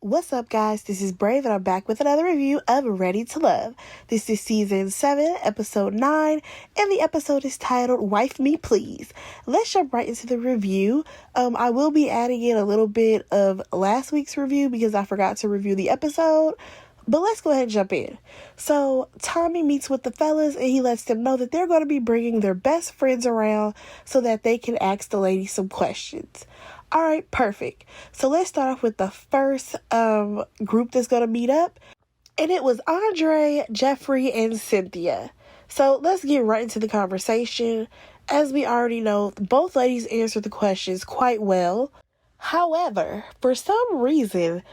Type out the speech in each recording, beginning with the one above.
What's up, guys? This is Brave, and I'm back with another review of Ready to Love. This is Season 7, Episode 9, and the episode is titled, Wife Me Please. Let's jump right into the review. I will be adding in a little bit of last week's review because I forgot to review the episode, but let's go ahead and jump in. So, Tommy meets with the fellas, and he lets them know that they're going to be bringing their best friends around so that they can ask the ladies some questions. All right, perfect. So let's start off with the first group that's going to meet up. And it was Andre, Jeffrey, and Cynthia. So let's get right into the conversation. As we already know, both ladies answered the questions quite well. However, for some reason,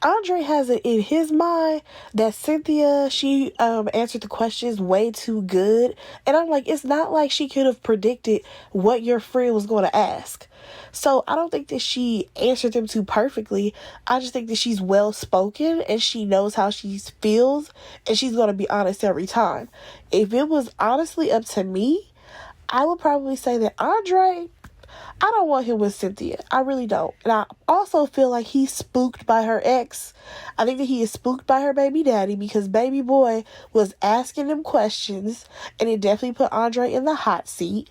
Andre has it in his mind that Cynthia, she answered the questions way too good. And I'm like, it's not like she could have predicted what your friend was going to ask. So I don't think that she answered them too perfectly. I just think that she's well-spoken and she knows how she feels and she's going to be honest every time. If it was honestly up to me, I would probably say that Andre, I don't want him with Cynthia. I really don't. And I also feel like he's spooked by her ex. I think that he is spooked by her baby daddy because baby boy was asking him questions and it definitely put Andre in the hot seat.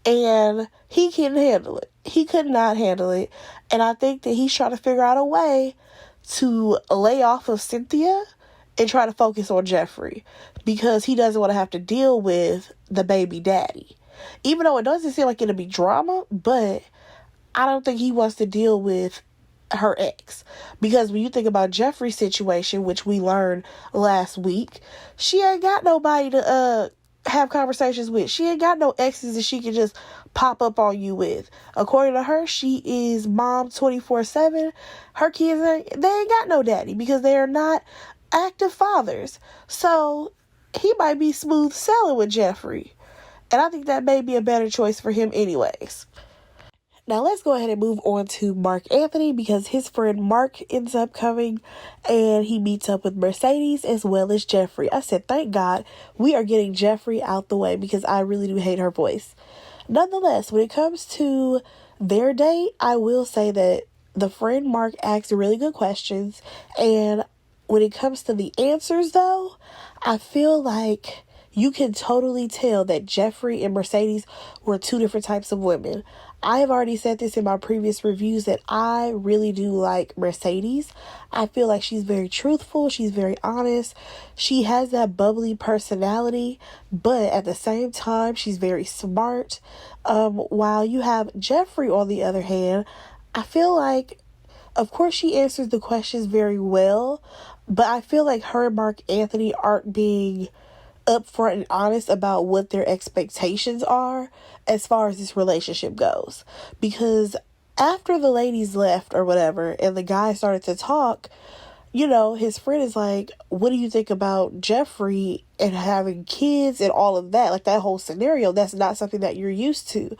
And he couldn't handle it. He could not handle it. And I think that he's trying to figure out a way to lay off of Cynthia and try to focus on Jeffrey because he doesn't want to have to deal with the baby daddy. Even though it doesn't seem like it'll be drama, but I don't think he wants to deal with her ex. Because when you think about Jeffrey's situation, which we learned last week, she ain't got nobody to have conversations with. She ain't got no exes that she can just pop up on you with. According to her, she is mom 24/7. Her kids, they ain't got no daddy because they are not active fathers. So he might be smooth sailing with Jeffrey. And I think that may be a better choice for him anyways. Now let's go ahead and move on to Mark Anthony because his friend Mark ends up coming and he meets up with Mercedes as well as Jeffrey. I said, thank God we are getting Jeffrey out the way because I really do hate her voice. Nonetheless, when it comes to their date, I will say that the friend Mark asked really good questions. And when it comes to the answers though, I feel like you can totally tell that Jeffrey and Mercedes were two different types of women. I have already said this in my previous reviews that I really do like Mercedes. I feel like she's very truthful. She's very honest. She has that bubbly personality, but at the same time, she's very smart. While you have Jeffrey, on the other hand, I feel like, of course, she answers the questions very well, but I feel like her and Mark Anthony aren't being upfront and honest about what their expectations are as far as this relationship goes. Because after the ladies left or whatever and the guy started to talk, you know, his friend is like, what do you think about Jeffrey and having kids and all of that? Like that whole scenario, that's not something that you're used to.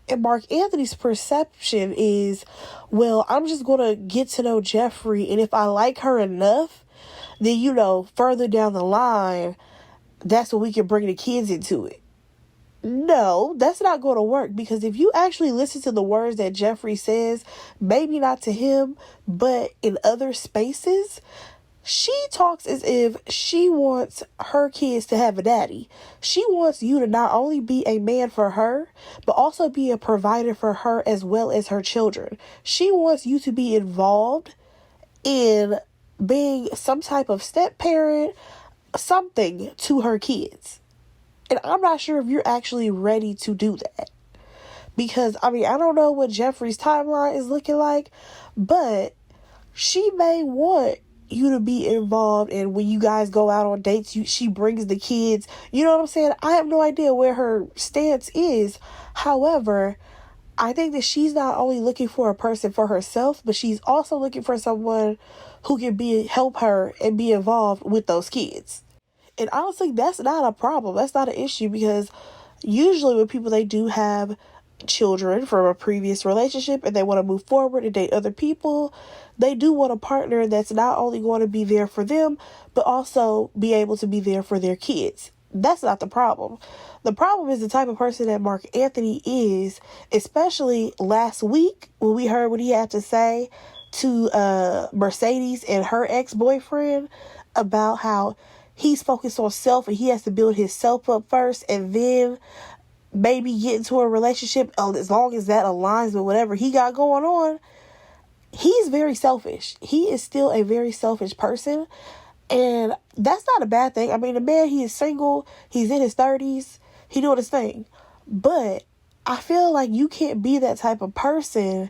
And Mark Anthony's perception is, well, I'm just going to get to know Jeffrey, and if I like her enough, then, you know, further down the line, that's when we can bring the kids into it. No, that's not going to work because if you actually listen to the words that Jeffrey says, maybe not to him, but in other spaces, she talks as if she wants her kids to have a daddy. She wants you to not only be a man for her, but also be a provider for her as well as her children. She wants you to be involved in being some type of step parent, something to her kids. And I'm not sure if you're actually ready to do that. Because, I mean, I don't know what Jeffrey's timeline is looking like, but she may want you to be involved, and when you guys go out on dates, she brings the kids. You know what I'm saying? I have no idea where her stance is. However, I think that she's not only looking for a person for herself, but she's also looking for someone who can help her and be involved with those kids. And honestly, that's not a problem. That's not an issue because usually when people, they do have children from a previous relationship and they want to move forward and date other people, they do want a partner that's not only going to be there for them, but also be able to be there for their kids. That's not the problem. The problem is the type of person that Mark Anthony is, especially last week when we heard what he had to say to Mercedes and her ex-boyfriend about how he's focused on self and he has to build himself up first and then maybe get into a relationship as long as that aligns with whatever he got going on. He's very selfish. He is still a very selfish person. And that's not a bad thing. I mean, the man, he is single. He's in his 30s. He doing his thing. But I feel like you can't be that type of person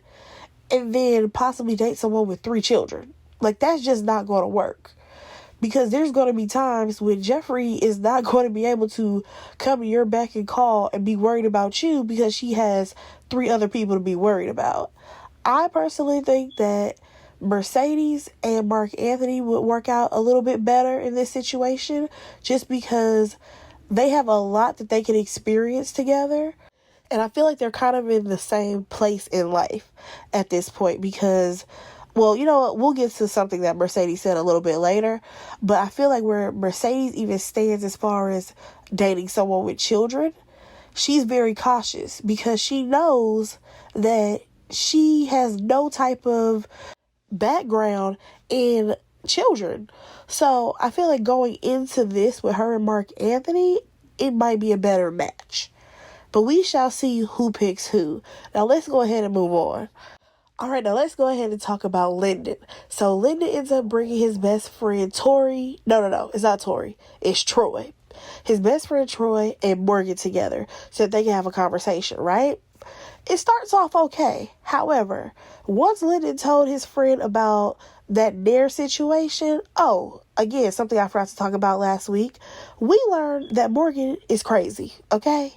and then possibly date someone with 3 children. Like, that's just not going to work. Because there's going to be times when Jeffrey is not going to be able to come to your beck and call and be worried about you because she has 3 other people to be worried about. I personally think that Mercedes and Mark Anthony would work out a little bit better in this situation just because they have a lot that they can experience together. And I feel like they're kind of in the same place in life at this point because, well, you know what? We'll get to something that Mercedes said a little bit later. But I feel like where Mercedes even stands as far as dating someone with children, she's very cautious because she knows that she has no type of background in children. So I feel like going into this with her and Mark Anthony, it might be a better match. But we shall see who picks who. Now let's go ahead and move on. All right, now let's go ahead and talk about Lyndon. So Lyndon ends up bringing his best friend Tori. No, it's not Tori. It's Troy. His best friend Troy and Morgan together so that they can have a conversation, right? It starts off okay. However, once Lyndon told his friend about that Nair situation, again, something I forgot to talk about last week, we learned that Morgan is crazy, okay?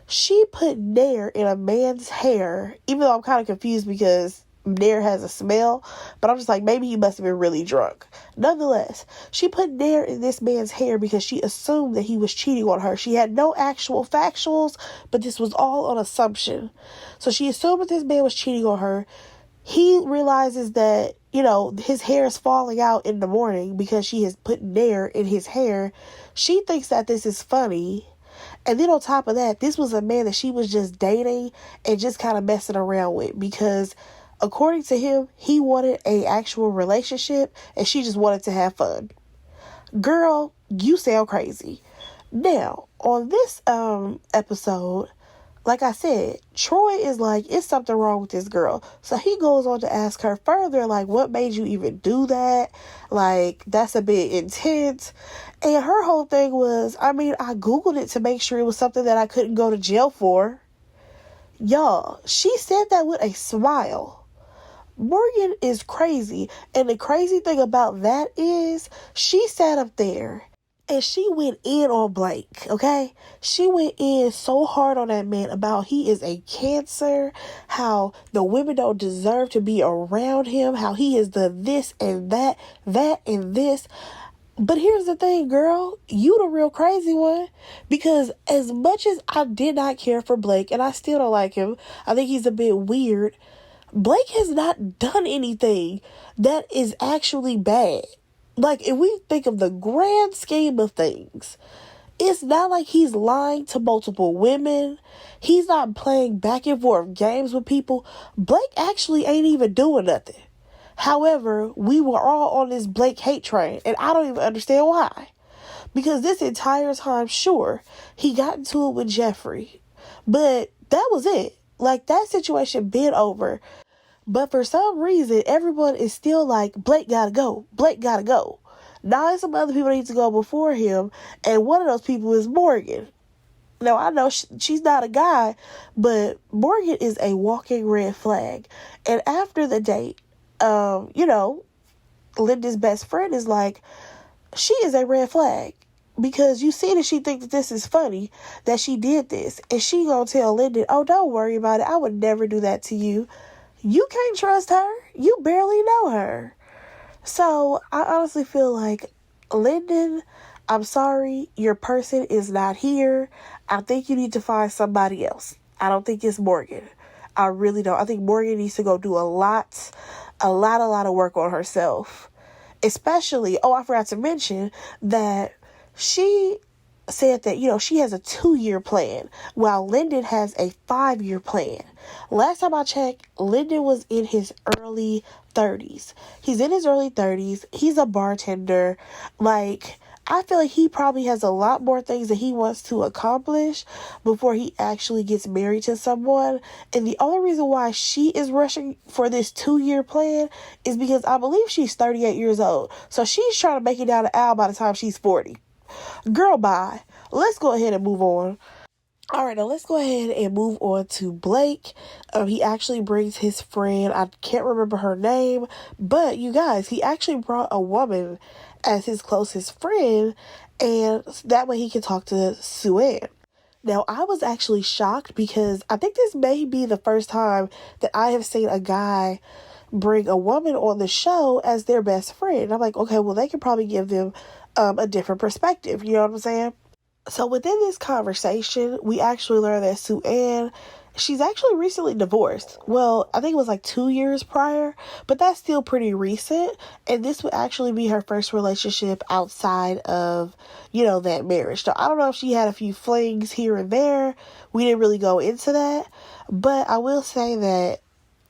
She put Nair in a man's hair, even though I'm kind of confused because Nair has a smell, but I'm just like, maybe he must have been really drunk. Nonetheless, she put Nair in this man's hair because she assumed that he was cheating on her. She had no actual factuals, but this was all on assumption. So she assumed that this man was cheating on her. He realizes that, his hair is falling out in the morning because she has put Nair in his hair. She thinks that this is funny. And then on top of that, this was a man that she was just dating and just kind of messing around with because according to him, he wanted an actual relationship and she just wanted to have fun. Girl, you sound crazy. Now, on this episode, like I said, Troy is like, it's something wrong with this girl. So he goes on to ask her further, like, what made you even do that? Like, that's a bit intense. And her whole thing was, I Googled it to make sure it was something that I couldn't go to jail for. Y'all, she said that with a smile. Morgan is crazy. And the crazy thing about that is she sat up there and she went in on Blake, okay? She went in so hard on that man about he is a cancer, how the women don't deserve to be around him, how he is the this and that and this. But here's the thing, girl, you the real crazy one. Because as much as I did not care for Blake, and I still don't like him, I think he's a bit weird, Blake has not done anything that is actually bad. Like, if we think of the grand scheme of things, it's not like he's lying to multiple women. He's not playing back and forth games with people. Blake actually ain't even doing nothing. However, we were all on this Blake hate train, and I don't even understand why. Because this entire time, sure, he got into it with Jeffrey, but that was it. Like, that situation been over. But for some reason, everyone is still like, Blake gotta go. Blake gotta go. Now, there's some other people that need to go before him, and one of those people is Morgan. Now, I know she's not a guy, but Morgan is a walking red flag. And after the date, Linda's best friend is like, she is a red flag. Because you see that she thinks that this is funny, that she did this. And she gonna tell Lyndon, oh, don't worry about it. I would never do that to you. You can't trust her. You barely know her. So I honestly feel like, Lyndon, I'm sorry, your person is not here. I think you need to find somebody else. I don't think it's Morgan. I really don't. I think Morgan needs to go do a lot of work on herself. Especially, I forgot to mention that she said that, she has a 2-year plan, while Lyndon has a 5-year plan. Last time I checked, Lyndon was in his early 30s. He's in his early 30s. He's a bartender. Like, I feel like he probably has a lot more things that he wants to accomplish before he actually gets married to someone. And the only reason why she is rushing for this 2-year plan is because I believe she's 38 years old. So she's trying to make it down the aisle by the time she's 40. Girl, bye. Let's go ahead and move on. All right, now let's go ahead and move on to Blake. He actually brings his friend, I can't remember her name, but you guys, he actually brought a woman as his closest friend, and that way he can talk to Sue-Ann. Now, I was actually shocked because I think this may be the first time that I have seen a guy bring a woman on the show as their best friend. I'm like, okay, well, they can probably give them a different perspective. You know what I'm saying? So within this conversation, we actually learned that Sue-Ann, she's actually recently divorced. Well, I think it was like 2 years prior, but that's still pretty recent. And this would actually be her first relationship outside of, that marriage. So I don't know if she had a few flings here and there. We didn't really go into that. But I will say that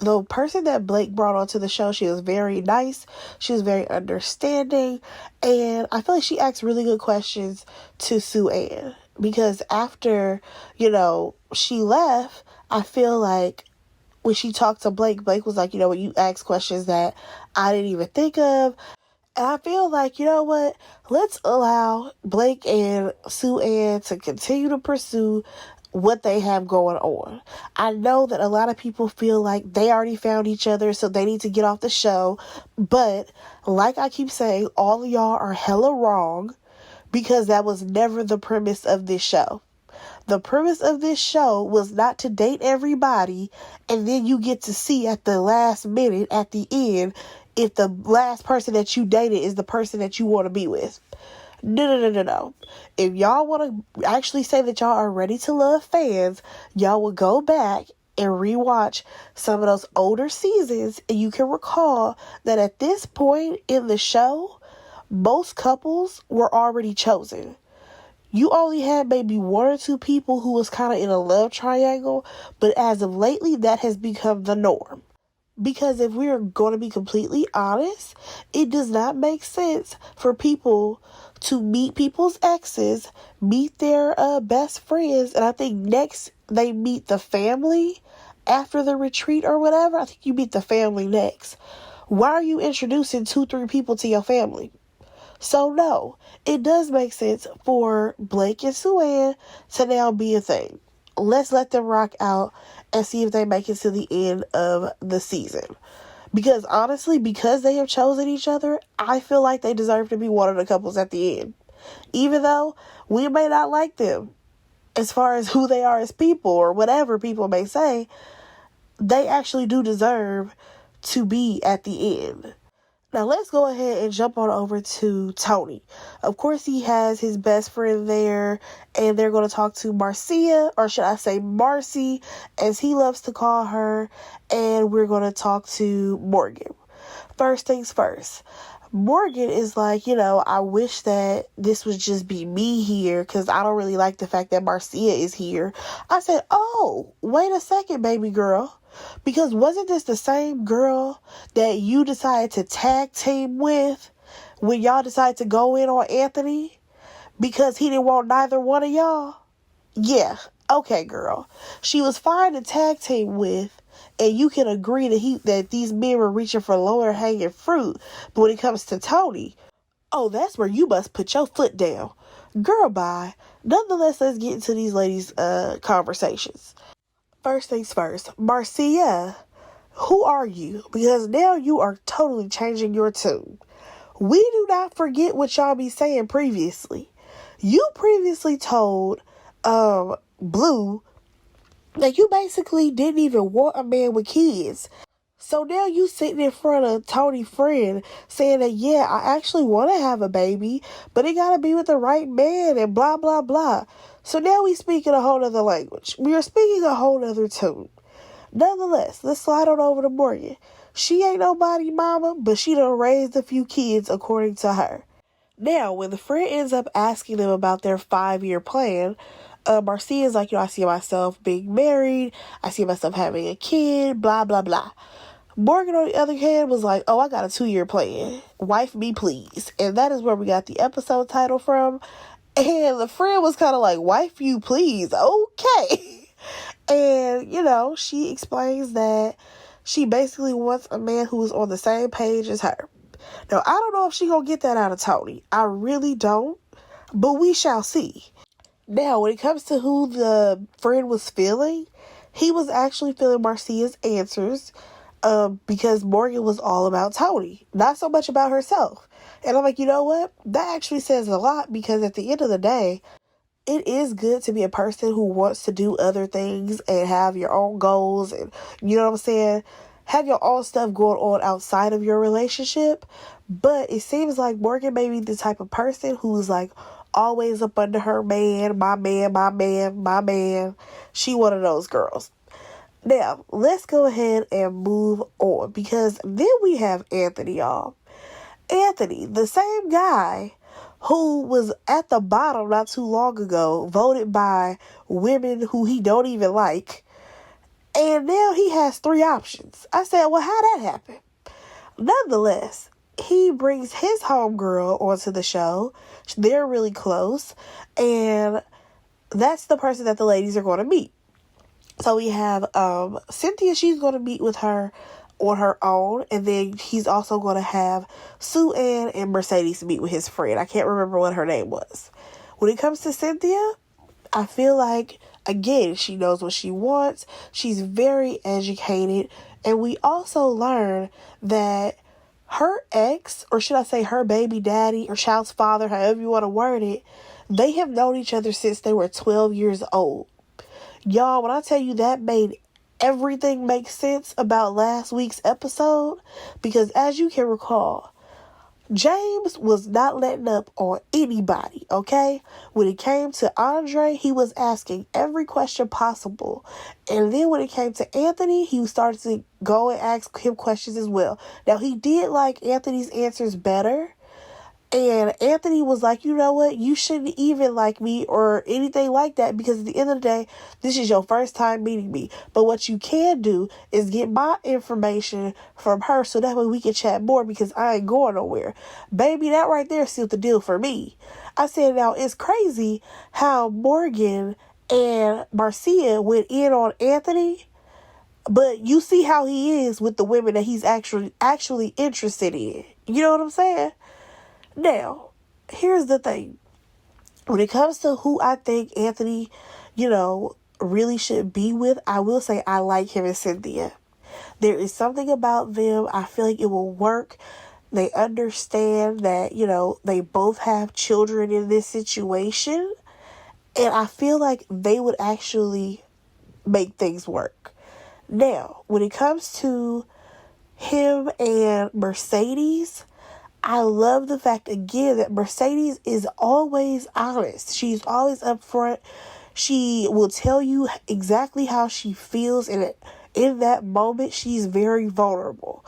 the person that Blake brought onto the show, she was very nice. She was very understanding. And I feel like she asked really good questions to Sue-Ann. Because after, she left, I feel like when she talked to Blake, Blake was like, you asked questions that I didn't even think of. And I feel like, what? Let's allow Blake and Sue-Ann to continue to pursue what they have going on. I know that a lot of people feel like they already found each other, so they need to get off the show. But like I keep saying, all of y'all are hella wrong, because that was never the premise of this show. The premise of this show was not to date everybody, and then you get to see at the last minute, at the end, if the last person that you dated is the person that you want to be with. No. If y'all want to actually say that y'all are Ready to Love fans, y'all will go back and rewatch some of those older seasons, and you can recall that at this point in the show, most couples were already chosen. You only had maybe 1 or 2 people who was kind of in a love triangle, but as of lately, that has become the norm. Because if we're going to be completely honest, it does not make sense for people to meet people's exes, meet their best friends, and I think next they meet the family after the retreat or whatever. I think you meet the family next. Why are you introducing 2-3 people to your family? So no, it does make sense for Blake and Sue-Ann to now be a thing. Let's let them rock out and see if they make it to the end of the season. Because honestly, because they have chosen each other, I feel like they deserve to be one of the couples at the end. Even though we may not like them as far as who they are as people or whatever people may say, they actually do deserve to be at the end. Now let's go ahead and jump on over to Tony. Of course, he has his best friend there, and they're going to talk to Marcia, or should I say Marcy, as he loves to call her, and we're going to talk to Morgan. First things first. Morgan is like, I wish that this would just be me here, because I don't really like the fact that Marcia is here. I said, oh, wait a second, baby girl. Because wasn't this the same girl that you decided to tag team with when y'all decided to go in on Anthony? Because he didn't want neither one of y'all? Yeah, okay, girl. She was fine to tag team with, and you can agree that these men were reaching for lower hanging fruit. But when it comes to Tony, oh, that's where you must put your foot down. Girl, bye. Nonetheless, let's get into these ladies' conversations. First things first, Marcia, who are you? Because now you are totally changing your tune. We do not forget what y'all be saying previously. You previously told Blue that you basically didn't even want a man with kids. So now you sitting in front of Tony's friend saying that, yeah, I actually want to have a baby, but it got to be with the right man and blah, blah, blah. So now we speak in a whole other language. We are speaking a whole other tune. Nonetheless, let's slide on over to Morgan. She ain't nobody mama, but she done raised a few kids according to her. Now, when the friend ends up asking them about their 5-year plan, Marcia's like, I see myself being married. I see myself having a kid, blah, blah, blah. Morgan, on the other hand, was like, I got a 2-year plan. Wife me, please. And that is where we got the episode title from. And the friend was kind of like, wife you, please. Okay. And, she explains that she basically wants a man who is on the same page as her. Now, I don't know if she gonna get that out of Tony. I really don't. But we shall see. Now, when it comes to who the friend was feeling, he was actually feeling Marcia's answers because Morgan was all about Tony, not so much about herself. And I'm like, you know what? That actually says a lot because at the end of the day, it is good to be a person who wants to do other things and have your own goals and, you know what I'm saying? Have your own stuff going on outside of your relationship. But it seems like Morgan may be the type of person who's like always up under her man, my man, my man, my man. She one of those girls. Now, let's go ahead and move on because then we have Anthony, y'all. Anthony, the same guy who was at the bottom not too long ago, voted by women who he don't even like. And now he has 3 options. I said, well, how'd that happen? Nonetheless, he brings his homegirl onto the show. They're really close. And that's the person that the ladies are going to meet. So we have Cynthia. She's going to meet with her on her own. And then he's also going to have Sue Ann and Mercedes meet with his friend. I can't remember what her name was. When it comes to Cynthia, I feel like, again, she knows what she wants. She's very educated. And we also learn that her ex, or should I say her baby daddy or child's father, however you want to word it, they have known each other since they were 12 years old. Y'all, when I tell you that made everything make sense about last week's episode, because as you can recall, James was not letting up on anybody, okay? When it came to Andre, he was asking every question possible. And then when it came to Anthony, he started to go and ask him questions as well. Now, he did like Anthony's answers better. And Anthony was like, you know what? You shouldn't even like me or anything like that because at the end of the day, this is your first time meeting me. But what you can do is get my information from her so that way we can chat more because I ain't going nowhere. Baby, that right there sealed the deal for me. I said, now, it's crazy how Morgan and Marcia went in on Anthony, but you see how he is with the women that he's actually interested in. You know what I'm saying? Now, here's the thing. When it comes to who I think Anthony, really should be with, I will say I like him and Cynthia. There is something about them. I feel like it will work. They understand that, they both have children in this situation. And I feel like they would actually make things work. Now, when it comes to him and Mercedes, I love the fact, again, that Mercedes is always honest. She's always upfront. She will tell you exactly how she feels, and in that moment, she's very vulnerable.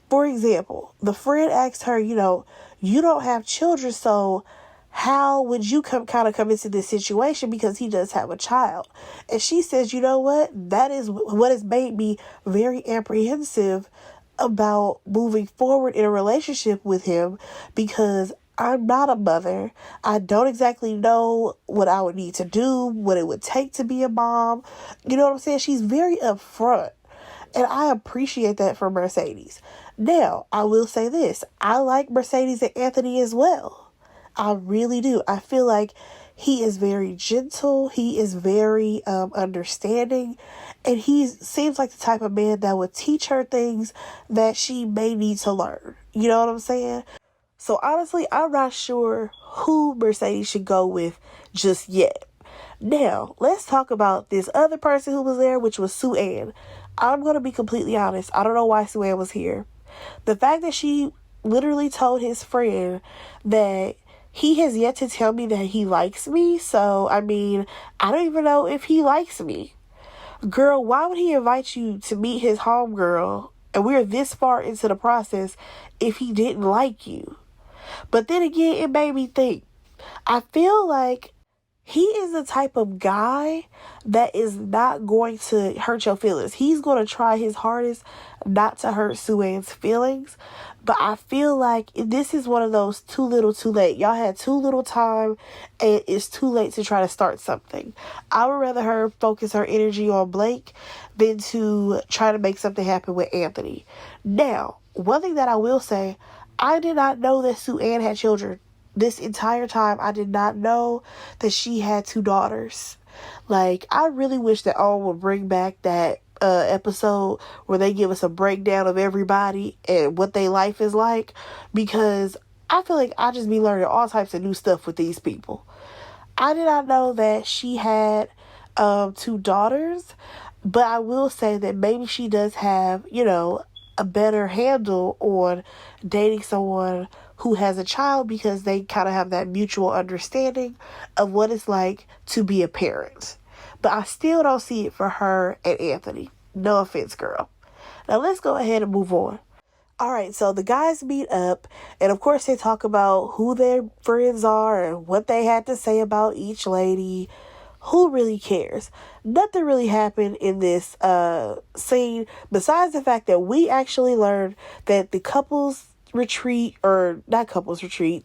For example, the friend asked her, you don't have children, so how would you come into this situation because he does have a child? And she says, you know what? That is what has made me very apprehensive about moving forward in a relationship with him because I'm not a mother. I don't exactly know what I would need to do, what it would take to be a mom. You know what I'm saying? She's very upfront. And I appreciate that from Mercedes. Now, I will say this. I like Mercedes and Anthony as well. I really do. I feel like he is very gentle. He is very understanding. And he seems like the type of man that would teach her things that she may need to learn. You know what I'm saying? So honestly, I'm not sure who Mercedes should go with just yet. Now, let's talk about this other person who was there, which was Sue Ann. I'm going to be completely honest. I don't know why Sue Ann was here. The fact that she literally told his friend that he has yet to tell me that he likes me. So, I don't even know if he likes me. Girl, why would he invite you to meet his homegirl and we're this far into the process if he didn't like you? But then again, it made me think. I feel like he is the type of guy that is not going to hurt your feelings. He's going to try his hardest not to hurt Sue-Ann's feelings. But I feel like this is one of those too little too late. Y'all had too little time and it's too late to try to start something. I would rather her focus her energy on Blake than to try to make something happen with Anthony. Now, one thing that I will say, I did not know that Sue-Ann had children. This entire time, I did not know that she had 2 daughters. Like, I really wish that Owen would bring back that episode where they give us a breakdown of everybody and what their life is like, because I feel like I just be learning all types of new stuff with these people. I did not know that she had 2 daughters, but I will say that maybe she does have, a better handle on dating someone who has a child, because they kind of have that mutual understanding of what it's like to be a parent. But I still don't see it for her and Anthony. No offense, girl. Now let's go ahead and move on. All right, so the guys meet up, and of course they talk about who their friends are and what they had to say about each lady. Who really cares? Nothing really happened in this scene besides the fact that we actually learned that the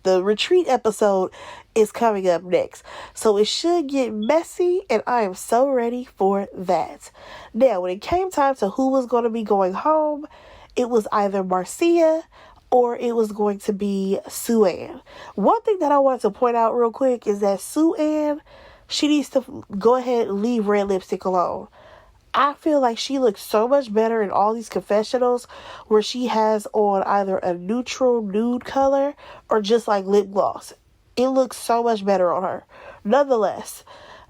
the retreat episode is coming up next. So it should get messy, and I am so ready for that. Now, when it came time to who was going to be going home, it was either Marcia or it was going to be Sue-Ann. One thing that I want to point out real quick is that Sue-Ann, she needs to go ahead and leave red lipstick alone. I feel like she looks so much better in all these confessionals where she has on either a neutral nude color or just like lip gloss. It looks so much better on her. Nonetheless,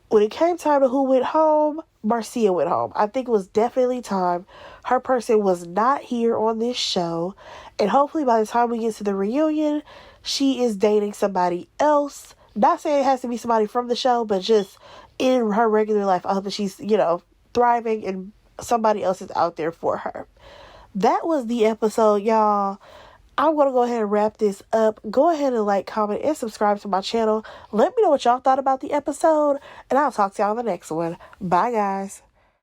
when it came time to who went home, Marcia went home. I think it was definitely time. Her person was not here on this show. And hopefully by the time we get to the reunion, she is dating somebody else. Not saying it has to be somebody from the show, but just in her regular life. I hope that she's, thriving and somebody else is out there for her. That was the episode, y'all. I'm going to go ahead and wrap this up. Go ahead and like, comment, and subscribe to my channel. Let me know what y'all thought about the episode, and I'll talk to y'all in the next one. Bye, guys.